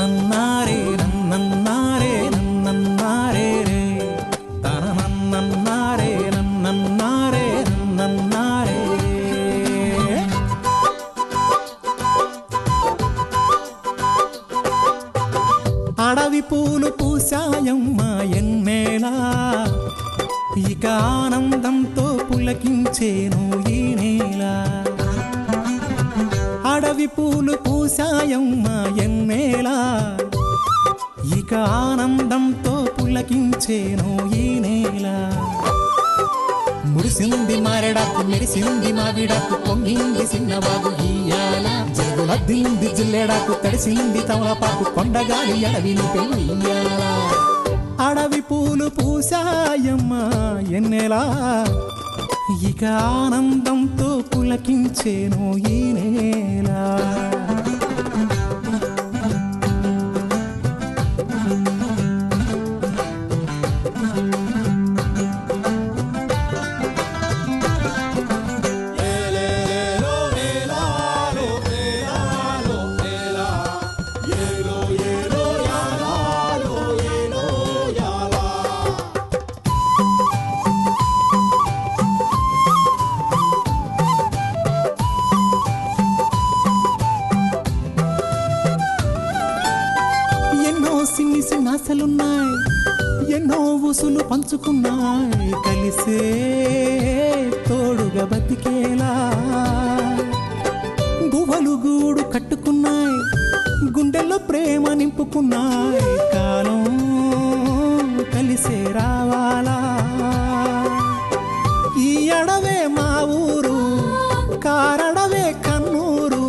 నన్నన్నారే నన్నన్నారే నన్నన్నారే రే తన నన్నన్నారే నన్నన్నారే నన్నన్నారే అడవి పూలు పూసాయమ్మ ఎన్నేలా ఇక ఆనందంతో పులకించేను ఈ నేల అడవి పూలు పూసాయమ్మ ఎన్నేలా ఇక ఆనందంతో పులకించేను ఈ నేల మురిసింది మారెడాకు మెరిసింది మావిడాకు పొంగింది సిన్నవాగు ఇయ్యాల జరుగులద్దింది జిల్లెడాకు తడిసింది తమలపాకు కొండగాలి అడవిని పెయ్యాల అడవి పూలు పూసాయమ్మ ఎన్నెలా ఇక ఆనందంతో పులకించేను ఈ నేల సిన్ని సిన్నాసలున్నాయి ఎన్నో ఊసులు పంచుకున్నాయి కలిసే తోడుగా బతికేలా గువ్వలు గూడు కట్టుకున్నాయి గుండెల్లో ప్రేమ నింపుకున్నాయి కాలం కలిసే రావాలా ఈ అడవే మా ఊరు కారడవే కన్నూరు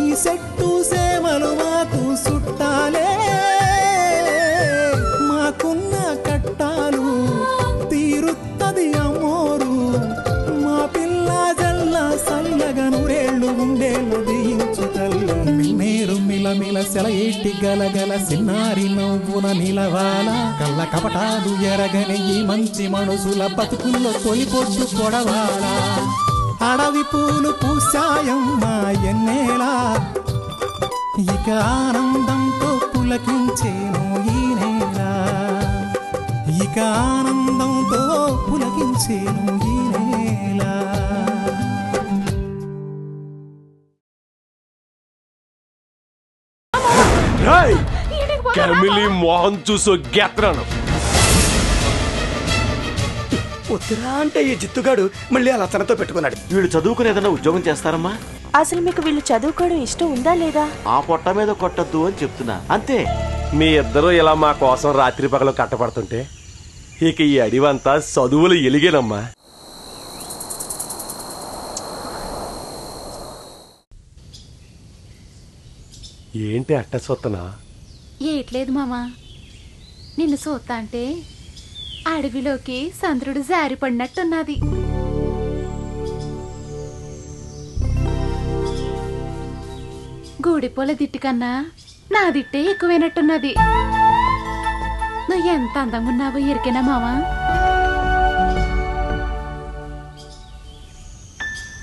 ఈ చెట్టు సేమలు మాకు చుట్టాలే మాకున్న కట్టాలు తీరుత్తది అమ్మోరు మా పిల్ల జల్ల సల్లగా నూరేళ్ళు ఉండేళ్ళు దీయించు తల్లు మిల్మేరు మిలమిల సెలయేటి గలగల సిన్నారి నవ్వున నిలవాల కళ్ళ కపటాలు ఎరగని ఈ మంచి మనసుల బతుకుల్లో తొలిపొట్టు కొడవాల అడవి పూలు పూసాయమ్మ ఎన్నేలా ఇక ఆనందంతో పులకించేను ఈ నేల ఇక ఆనందంతో పులకించేను ఈ నేల కెమిలి మోహన్ చూసో గెత్రాను ఉత్తరా అంటే ఈ జిత్తుగాడు మళ్ళీ అలా తనతో పెట్టుకున్నాడు. వీళ్ళు చదువుకుని ఏదైనా ఉద్యోగం చేస్తారమ్మా? అసలు మీకు వీళ్ళు చదువుకోవడం ఇష్టం ఉందా లేదా? ఆ పొట్ట మీద కొట్టద్దు అని చెప్తున్నా అంతే. మీ ఇద్దరు ఇలా మా కోసం రాత్రి పగలు కట్టపడుతుంటే ఇక ఈ అడివంతా చదువులు ఎలిగేనమ్మా. ఏంటి అట్ట సొత్తనా? ఏట్లేదు మామా, నిన్ను సోత్తా అంటే అడవిలోకి చంద్రుడు జారిపడినట్టున్నది. గూడిపోల దిట్టు కన్నా నా దిట్టే ఎక్కువైనట్టున్నది. నువ్వు ఎంత అందంగా ఉన్నావో ఎరికేనా మామా?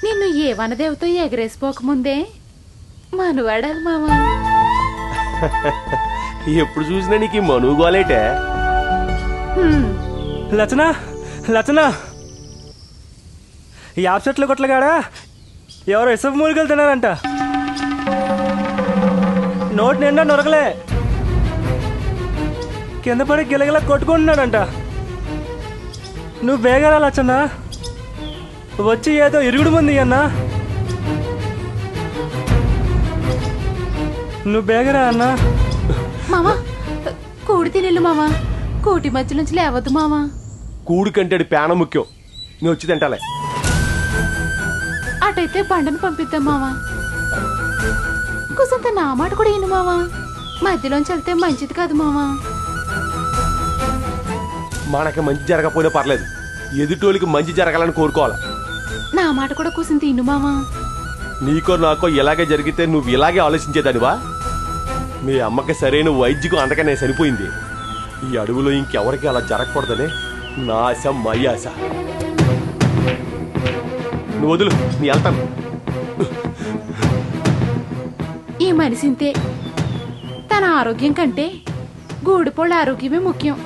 నిన్ను ఏ వనదేవతో ఎగరేసిపోకముందే మనువాడాలి మామా. ఎప్పుడు చూసినా నీకు మనుగోలేటే. లచనా లచనా, ఈ ఆప్సెట్ల కొట్లగాడా ఎవరో ఇసుక మూలికలు తిన్నారంట. నోటి నిండా నొరకలే, కింద పడి గిలగిలా కొట్టుకుంటున్నాడంట. నువ్వు బేగరా లచ్చన్నా, వచ్చి ఏదో ఇరుగుడు ముందు అన్నా. నువ్వు బేగరా అన్నా. మామా కూడి తినేళ్ళు మామా, కోటి మధ్య నుంచి లేవద్దు మామా. కూడి కంటే పేన ముఖ్యం, నేను వచ్చి తింటాలే. అటైతే బండను పంపిద్దాం మామా. కుసంత నా మాట కూడా ఇను మామా, మధ్యలోంచి వెళ్తే మంచిది కాదు మామా. మనకి మంచి జరగకపోయినా పర్లేదు, ఎదుటోళ్ళకి మంచి జరగాలని కోరుకోవాలి. నా మాట కూడా కూసింత ఇను మామా. నీకో నాకో ఇలాగే జరిగితే నువ్వు ఇలాగే ఆలోచించేదానివా? మీ అమ్మకి సరైన వైద్యకు అందుకనే చనిపోయింది. ఈ అడవిలో ఇంకెవరికి అలా జరగకూడదని నా ఆశ, మై ఆశ. నువ్వు వదులు, నీ వెళ్తాను. ఈ మనిషింతే, తన ఆరోగ్యం కంటే గూడుపోళ్ళ ఆరోగ్యమే ముఖ్యం.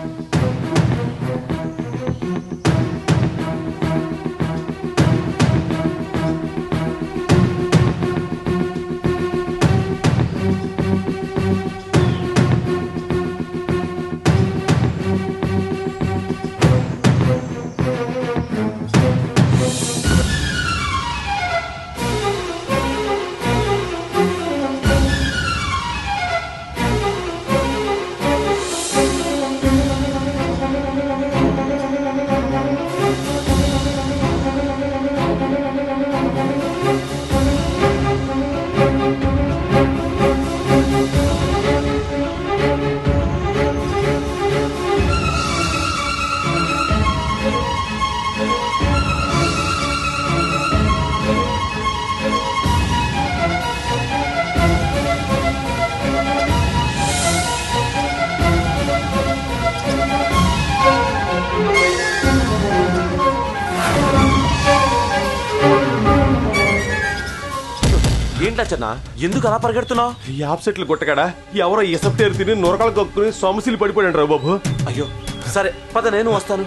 ఏంటచ్చన్నా ఎందుకు అలా పరిగెడుతున్నావు? ఈ ఆప్సెట్లు గుట్టగాడా ఎవరో ఇసపేరు తిని నొరకలు కక్కుని సొమసిలు పడిపోయాడు రా బాబు. అయ్యో సరే పద, నేను వస్తాను.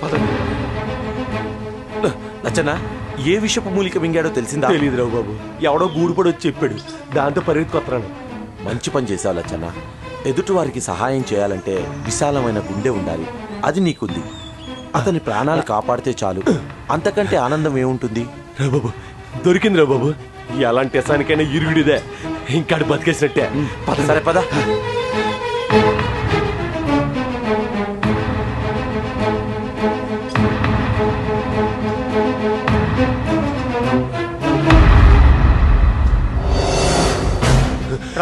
లచ్చన్న, ఏ విషపు మూలిక మింగాడో తెలిసిందా? తెలియదు రావు బాబు, ఎవడో గూడుపడి వచ్చి చెప్పాడు, దాంతో పరిగెత్తుకొస్తున్నాను. మంచి పని చేశావు లచ్చన్న. ఎదుటి వారికి సహాయం చేయాలంటే విశాలమైన గుండె ఉండాలి. అది నీకుంది. అతని ప్రాణాలు కాపాడితే చాలు, అంతకంటే ఆనందం ఏముంటుంది? రా బాబు, దొరికింది రా బాబు. ఎలాంటి ఎసానికైనా ఇరుగుడిదే, ఇంకాడు బతికేసినట్టే. పద, సరే పద.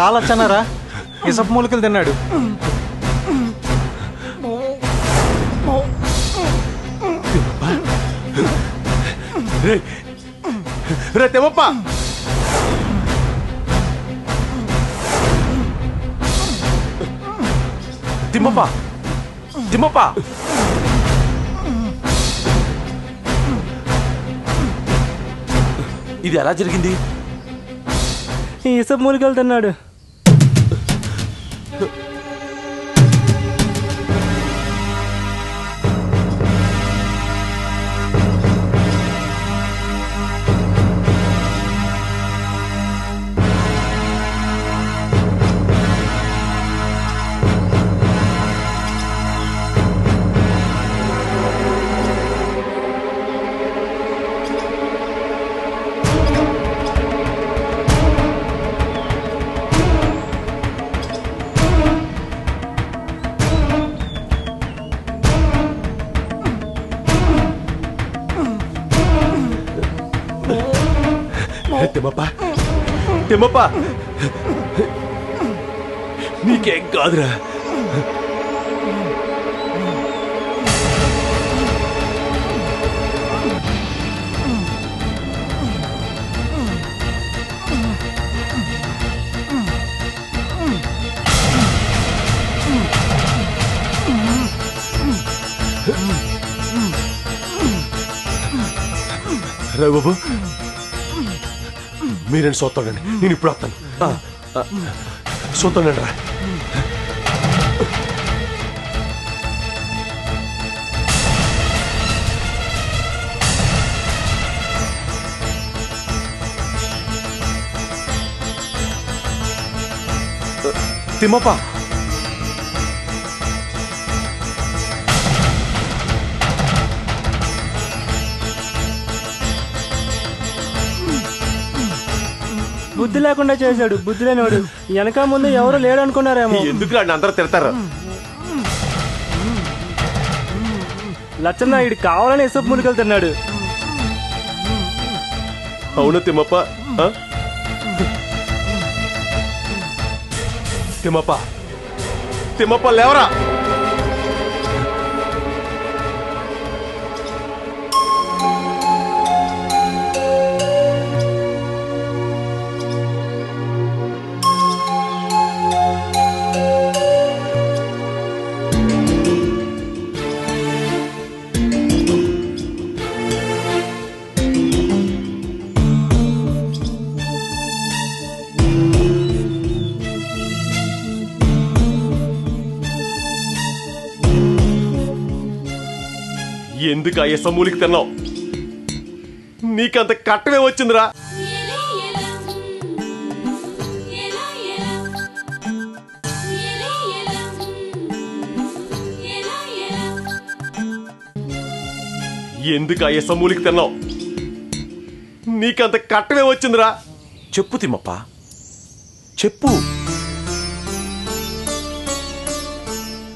రాలచ్చన్నారా, ఇసపు మూలికలు తిన్నాడు. రే తెమ్మప్ప, తిమ్మప్ప, తిమ్మప్ప, ఇది ఎలా జరిగింది? ఈ ఇసపు మూలికలు తిన్నాడు. తిమ్మప్ప, తిమ్మప్ప, నీకేం కాదురా. రా బాబు, మీరేంటి చూస్తానండి, నేను ఇప్పుడు వస్తాను. చూస్తానండి రా. తిమ్మప్ప, బుద్ధి లేకుండా చేశాడు. బుద్ధి లేనివాడు. వెనక ముందు ఎవరు లేడు అనుకున్నారేమో. ఎందుకు అందరూ తిడతారు? లచ్చన్న ఇడు కావాలని ఇసపు మూలికలు తిన్నాడు. అవును తిమ్మప్ప, తిమ్మప్ప, తిమ్మప్ప లేవరా. ఎందుకు ఆ ఎసమూలికి తిన్నావు? నీకంత కట్టమే వచ్చిందిరా. ఎందుకు ఆ ఎసమూలికి తిన్నావు? నీకంత కట్టమే వచ్చిందిరా. చెప్పు తిమ్మప్ప, చెప్పు.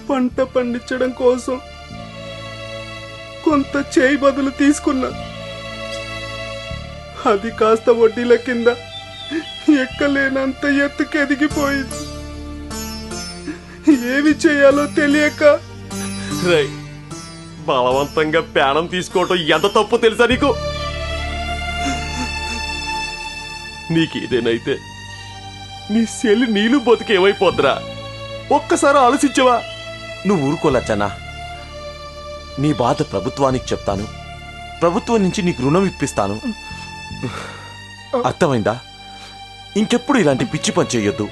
పంట పండించడం కోసం కొంత చేయి బదులు తీసుకున్నా. అది కాస్త వడ్డీల కింద ఎక్కలేనంత ఎత్తుకు ఎదిగిపోయింది. ఏమి చేయాలో తెలియక రై, బలవంతంగా ప్రాణం తీసుకోవటం ఎంత తప్పు తెలుసా నీకు? నీకేదేనైతే నీ సెల్లి నీళ్ళు బతుకేమైపోద్దురా. ఒక్కసారి ఆలోచించవా? నువ్వు ఊరుకోలచ్చన్నా. నీ బాధ ప్రభుత్వానికి చెప్తాను. ప్రభుత్వం నుంచి నీకు రుణం ఇప్పిస్తాను. అర్థమైందా? ఇంకెప్పుడు ఇలాంటి పిచ్చి పని చెయ్యొద్దు.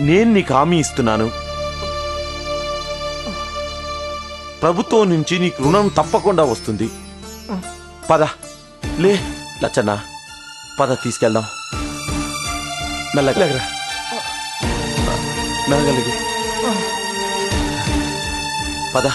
నేను నీకు హామీ ఇస్తున్నాను. ప్రభుత్వం నుంచి నీకు రుణం తప్పకుండా వస్తుంది. పద లే లచ్చన్న, పద తీసుకెళ్దాం. మెల్లగా మెల్లగలిగి పద.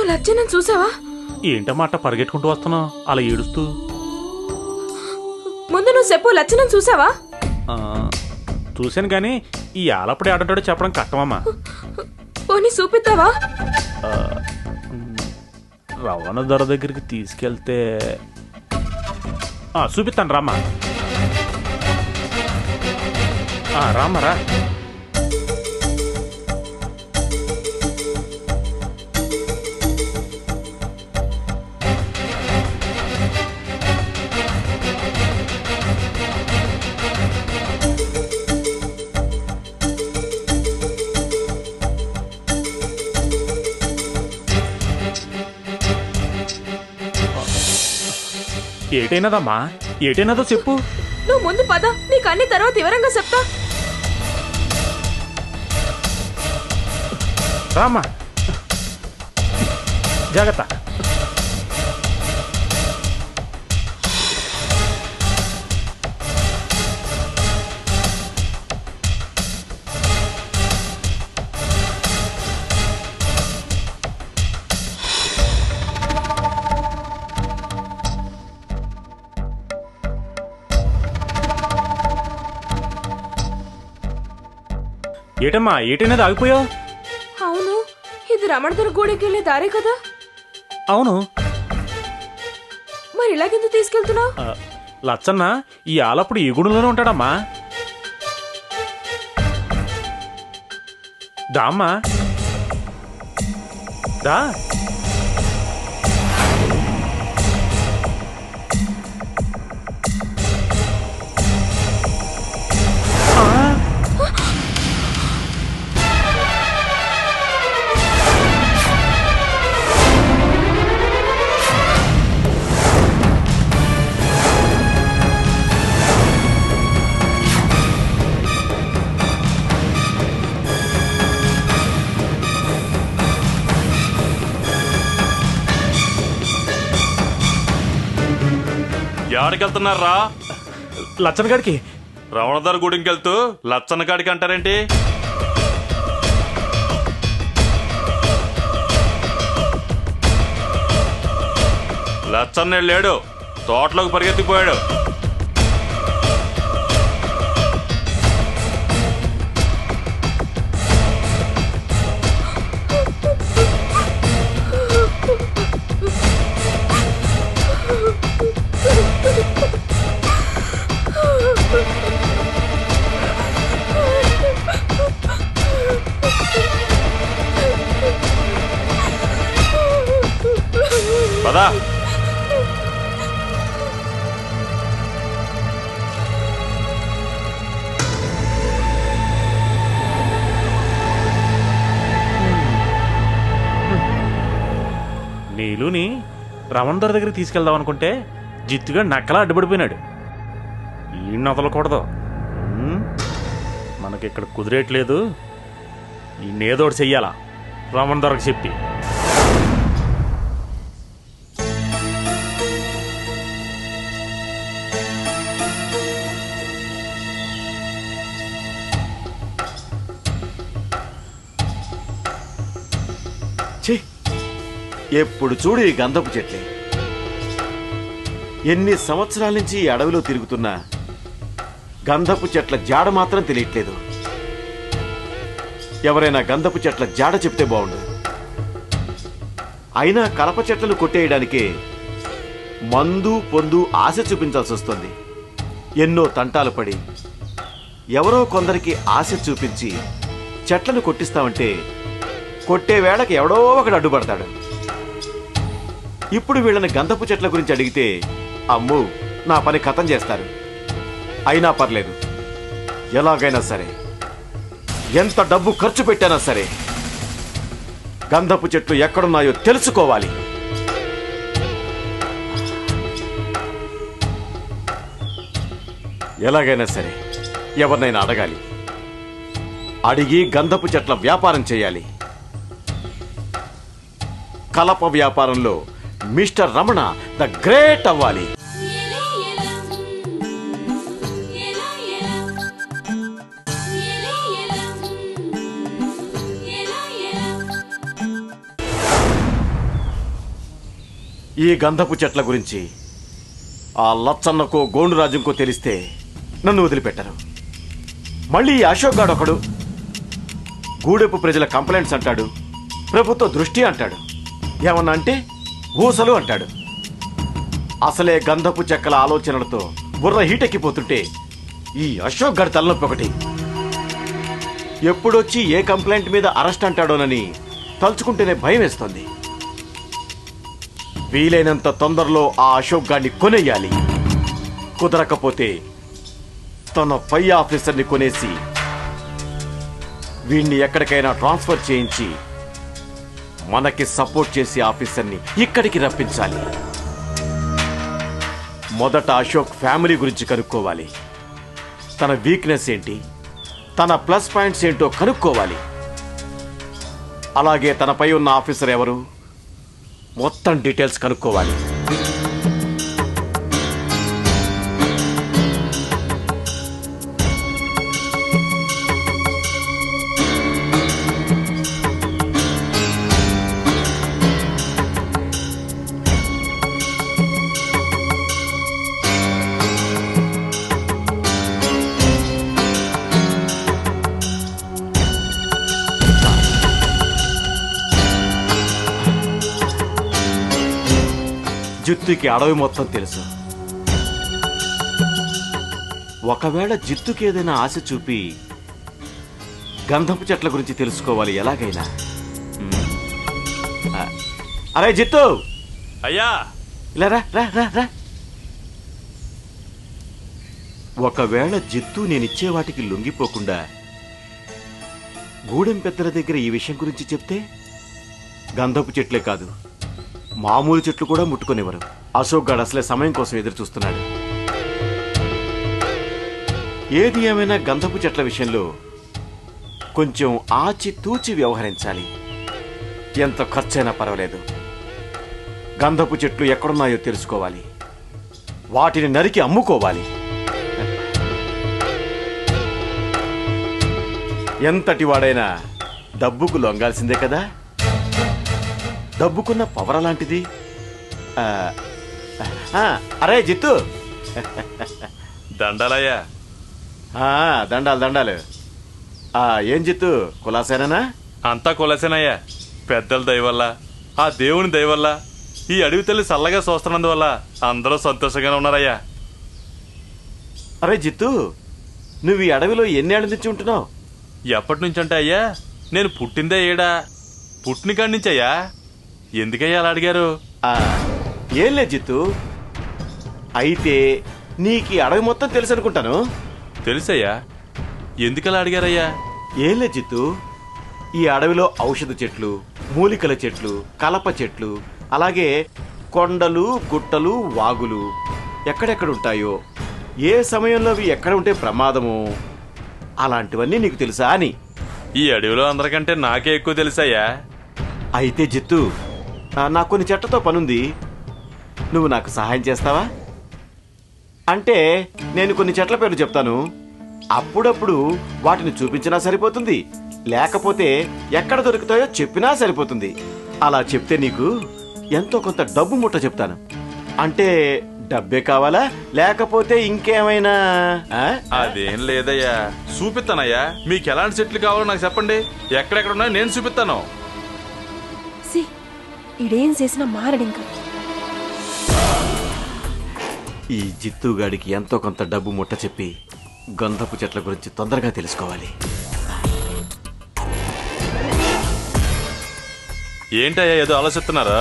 లచ్చన్నని చూసావా? ఏంటమాట పరిగెట్టుకుంటూ వస్తున్నావు అలా ఏడుస్తూ? ముందు నువ్వు చెప్పు, లచ్చన్నని చూసావా? చూశాను కానీ ఈ ఆలప్పుడే ఆడంటాడో చెప్పడం కష్టమమ్మా. పోనీ చూపిస్తావా? రవాణా ధర దగ్గరికి తీసుకెళ్తే చూపిస్తాను రామ్మా. రామ్మరా. ఏటైనదమ్మా? ఏటైనదో చెప్పు. నువ్వు ముందు పద, నీకు అన్ని తర్వాత వివరంగా చెప్తా. రామ్మా, జాగ్రత్త. ఏటమ్మా, ఏటైనది ఆగిపోయావు? అవును, ఇది రమణధర గూడెకి వెళ్ళే దారే కదా? అవును. మరి ఇలాగెందుకు తీసుకెళ్తున్నావు? లచ్చన్న ఈ ఆలప్పుడు ఈ గుడిలోనే ఉంటాడమ్మా. దామ్మా దా. ఎక్కడికెళ్తున్నారా? లచ్చన్న గారికి. రమణదారు గుడికి వెళ్తూ లచ్చన్న కాడికి అంటారేంటి? లచ్చన్న లేడు, తోటలోకి పరిగెత్తిపోయాడు. పదా. నీలుని రమణ దొర దగ్గరికి తీసుకెళ్దాం అనుకుంటే జిత్తుగా నక్కలా అడ్డుపడిపోయినాడు. ఈ వదలకూడదు. మనకి ఇక్కడ కుదిరేట్లేదు. ఈ నేదోడు చెయ్యాలా రమణ దొరకు చెప్పి. ఎప్పుడు చూడు ఈ గంధపు చెట్లే. ఎన్ని సంవత్సరాల నుంచి ఈ అడవిలో తిరుగుతున్నా గంధపు చెట్ల జాడ మాత్రం తెలియట్లేదు. ఎవరైనా గంధపు చెట్ల జాడ చెప్తే బాగుండు. అయినా కలప చెట్లను కొట్టేయడానికే మందు పొందు ఆశ చూపించాల్సి వస్తుంది. ఎన్నో తంటాలు పడి ఎవరో కొందరికి ఆశ చూపించి చెట్లను కొట్టిస్తామంటే కొట్టే వేళకి ఎవడో ఒకడు అడ్డుపడతాడు. ఇప్పుడు వీళ్ళని గంధపు చెట్ల గురించి అడిగితే అమ్మో నా పని ఖతం చేస్తారు. అయినా పర్లేదు, ఎలాగైనా సరే, ఎంత డబ్బు ఖర్చు పెట్టానా సరే గంధపు చెట్లు ఎక్కడున్నాయో తెలుసుకోవాలి. ఎలాగైనా సరే ఎవరినైనా అడగాలి. అడిగి గంధపు చెట్ల వ్యాపారం చేయాలి. కలప వ్యాపారంలో మిస్టర్ రమణ ద గ్రేట్ అవ్వాలి. ఈ గంధపు చెట్ల గురించి ఆ లచ్చన్నకో గోండురాజుకో తెలిస్తే నన్ను వదిలిపెట్టరు. మళ్ళీ ఈ అశోక్ గాడు ఒకడు గూడెపు ప్రజల కంప్లైంట్స్ అంటాడు, ప్రభుత్వ దృష్టి అంటాడు, ఏమన్నా అంటే ఊసలు అంటాడు. అసలే గంధపు చెక్కల ఆలోచనలతో బుర్ర హీటెక్కిపోతుంటే ఈ అశోక్ గారి తలనొప్పి ఒకటి. ఎప్పుడొచ్చి ఏ కంప్లైంట్ మీద అరెస్ట్ అంటాడోనని తలుచుకుంటేనే భయం వేస్తుంది. వీలైనంత తొందరలో ఆ అశోక్ గారిని కొనేయాలి. కుదరకపోతే తన పై ఆఫీసర్ని కొనేసి వీణ్ణి ఎక్కడికైనా ట్రాన్స్ఫర్ చేయించి మనకి సపోర్ట్ చేసే ఆఫీసర్ని ఇక్కడికి రప్పించాలి. మొదట అశోక్ ఫ్యామిలీ గురించి కనుక్కోవాలి. తన వీక్నెస్ ఏంటి, తన ప్లస్ పాయింట్స్ ఏంటో కనుక్కోవాలి. అలాగే తనపై ఉన్న ఆఫీసర్ ఎవరు మొత్తం డీటెయిల్స్ కనుక్కోవాలి. జిత్తుకి అడవి మొత్తం తెలుసు. ఒకవేళ జిత్తుకి ఏదైనా ఆశ చూపి గంధపు చెట్ల గురించి తెలుసుకోవాలి ఎలాగైనా. అరే జిత్తు, అయ్యా ఇలా రా రా రా రా. ఒకవేళ జిత్తు నేనిచ్చే వాటికి లొంగిపోకుండా గూడెం పెద్దల దగ్గర ఈ విషయం గురించి చెప్తే గంధపు చెట్లే కాదు మామూలు చెట్లు కూడా ముట్టుకునేవారు. అశోక్ గాడు అసలే సమయం కోసం ఎదురు చూస్తున్నాడు. ఏది ఏమైనా గంధపు చెట్ల విషయంలో కొంచెం ఆచితూచి వ్యవహరించాలి. ఎంత ఖర్చైనా పర్వాలేదు. గంధపు చెట్లు ఎక్కడున్నాయో తెలుసుకోవాలి. వాటిని నరికి అమ్ముకోవాలి. ఎంతటి వాడైనా డబ్బుకు లొంగాల్సిందే కదా. డబ్బుకున్న పవర్ అలాంటిది. అరే జిత్తు, దండాలయ్యా. దండాలు దండాలు. ఏం జిత్తు, కులాసేనా? అంతా కులసేనయ్యా. పెద్దల దయవల్ల, ఆ దేవుని దయవల్ల, ఈ అడవి తల్లి చల్లగా చూస్తున్నందువల్ల అందరూ సంతోషంగానే ఉన్నారయ్యా. అరే జిత్తు, నువ్వు ఈ అడవిలో ఎన్నేళ్ల నుంచి ఉంటున్నావు? ఎప్పటి నుంచి అంటే అయ్యా, నేను పుట్టిందే ఏడా. పుట్టిన కాడి నుంచి అయ్యా. ఎందుకయ్యా అలా అడిగారు? ఏం లేదు జిత్తు. అయితే నీకు ఈ అడవి మొత్తం తెలుసు అనుకుంటాను. తెలుసయ్యా, ఎందుకలా అడిగారయ్యా? ఏం లేదు జిత్తు, ఈ అడవిలో ఔషధ చెట్లు, మూలికల చెట్లు, కలప చెట్లు, అలాగే కొండలు, గుట్టలు, వాగులు ఎక్కడెక్కడుంటాయో, ఏ సమయంలో అవి ఎక్కడ ఉంటే ప్రమాదమో అలాంటివన్నీ నీకు తెలుసా అని. ఈ అడవిలో అందరికంటే నాకే ఎక్కువ తెలుసయ్యా. అయితే జిత్తు, నాకు కొన్ని చెట్లతో పనుంది, నువ్వు నాకు సహాయం చేస్తావా? అంటే నేను కొన్ని చెట్ల పేర్లు చెప్తాను, అప్పుడప్పుడు వాటిని చూపించినా సరిపోతుంది, లేకపోతే ఎక్కడ దొరుకుతాయో చెప్పినా సరిపోతుంది. అలా చెప్తే నీకు ఎంతో కొంత డబ్బు ముట్ట చెప్తాను. అంటే డబ్బే కావాలా లేకపోతే ఇంకేమైనా? అదేం లేదయ్యా, చూపిస్తానయ్యా. మీకు ఎలాంటి చెట్లు కావాలో నాకు చెప్పండి, ఎక్కడెక్కడ ఉన్నాయో నేను చూపిస్తాను. ఇడేం చేసినా మారడింకా. ఈ జిత్తుగాడికి ఎంతో కొంత డబ్బు ముట్ట చెప్పి గంధపు చెట్ల గురించి తొందరగా తెలుసుకోవాలి. ఏంటయ్యా ఏదో ఆలోచిస్తున్నారా?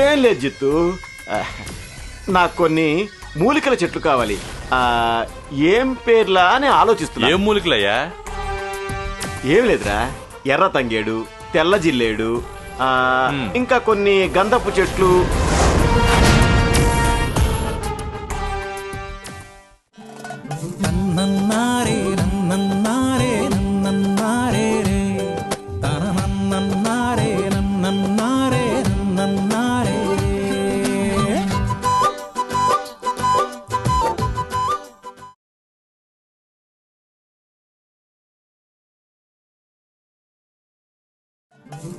ఏం లేదు జిత్తు, నాకు కొన్ని మూలికల చెట్లు కావాలి. ఏం పేర్లా అని ఆలోచిస్తున్నా. ఏం మూలికలయ్యా? ఏం లేదురా, ఎర్ర తంగేడు, తెల్ల జిల్లేడు, ఇంకా కొన్ని గంధపు చెట్లు. నన్నన్నారే నన్నన్నారే నన్నన్నారే రే తన నన్నన్నారే నన్నన్నారే నన్నన్నారే.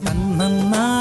నన్నన్నారే